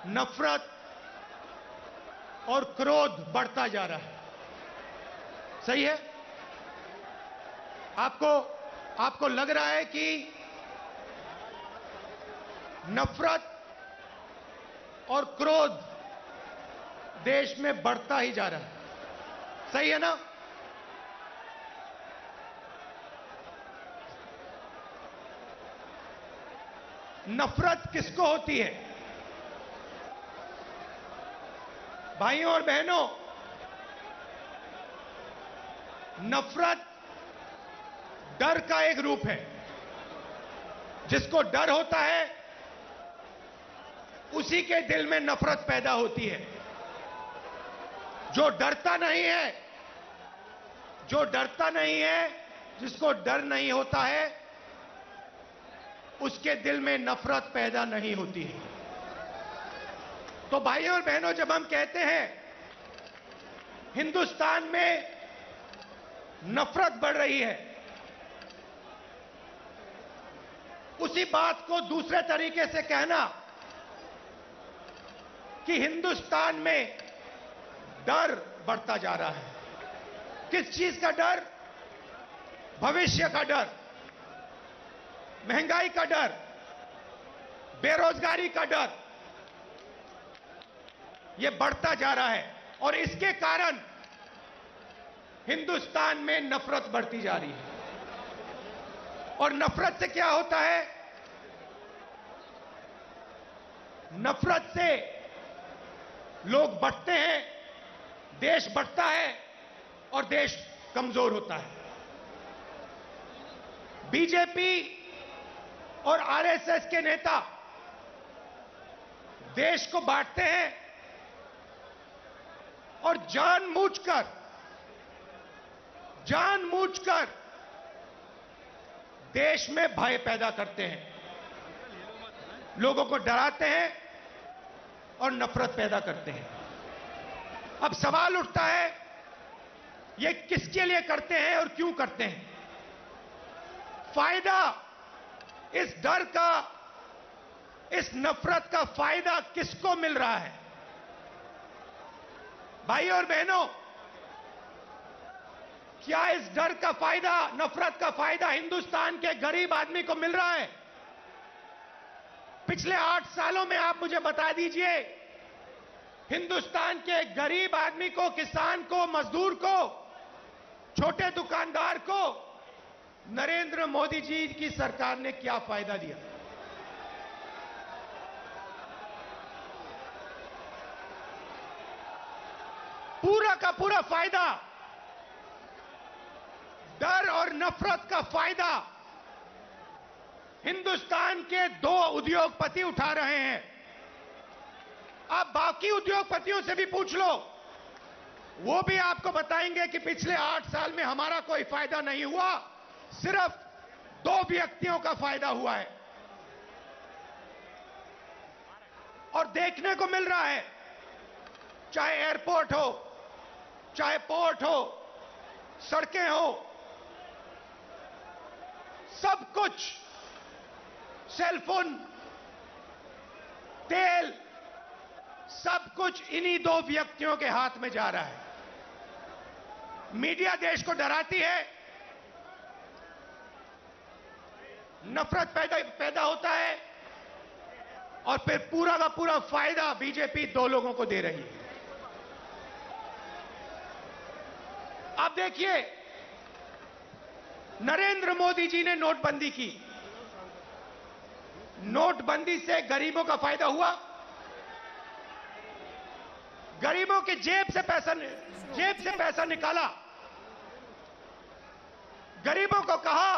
नफरत और क्रोध बढ़ता जा रहा है। सही है? आपको लग रहा है कि नफरत और क्रोध देश में बढ़ता ही जा रहा है। सही है ना? नफरत किसको होती है? भाइयों और बहनों, नफरत डर का एक रूप है। जिसको डर होता है उसी के दिल में नफरत पैदा होती है। जो डरता नहीं है, जिसको डर नहीं होता है, उसके दिल में नफरत पैदा नहीं होती है। तो भाइयों और बहनों, जब हम कहते हैं हिंदुस्तान में नफरत बढ़ रही है, उसी बात को दूसरे तरीके से कहना कि हिंदुस्तान में डर बढ़ता जा रहा है। किस चीज का डर? भविष्य का डर, महंगाई का डर, बेरोजगारी का डर, यह बढ़ता जा रहा है। और इसके कारण हिंदुस्तान में नफरत बढ़ती जा रही है। और नफरत से क्या होता है? नफरत से लोग बढ़ते हैं, देश बढ़ता है और देश कमजोर होता है। बीजेपी और आरएसएस के नेता देश को बांटते हैं और जानबूझकर देश में भय पैदा करते हैं, लोगों को डराते हैं और नफरत पैदा करते हैं। अब सवाल उठता है, ये किसके लिए करते हैं और क्यों करते हैं? फायदा इस डर का, इस नफरत का फायदा किसको मिल रहा है? भाइयों और बहनों, क्या इस डर का फायदा, नफरत का फायदा हिंदुस्तान के गरीब आदमी को मिल रहा है? पिछले 8 सालों में आप मुझे बता दीजिए, हिंदुस्तान के गरीब आदमी को, किसान को, मजदूर को, छोटे दुकानदार को नरेंद्र मोदी जी की सरकार ने क्या फायदा दिया? पूरा का पूरा फायदा, डर और नफरत का फायदा हिंदुस्तान के 2 उद्योगपति उठा रहे हैं। आप बाकी उद्योगपतियों से भी पूछ लो, वो भी आपको बताएंगे कि पिछले 8 साल में हमारा कोई फायदा नहीं हुआ, सिर्फ 2 व्यक्तियों का फायदा हुआ है। और देखने को मिल रहा है, चाहे एयरपोर्ट हो, चाहे पोर्ट हो, सड़कें हो, सब कुछ, सेलफोन, तेल, सब कुछ इन्हीं 2 व्यक्तियों के हाथ में जा रहा है। मीडिया देश को डराती है, नफरत पैदा होता है और फिर पूरा का पूरा फायदा बीजेपी 2 लोगों को दे रही है। आप देखिए, नरेंद्र मोदी जी ने नोटबंदी की। नोटबंदी से गरीबों का फायदा हुआ? गरीबों की जेब से पैसा निकाला, गरीबों को कहा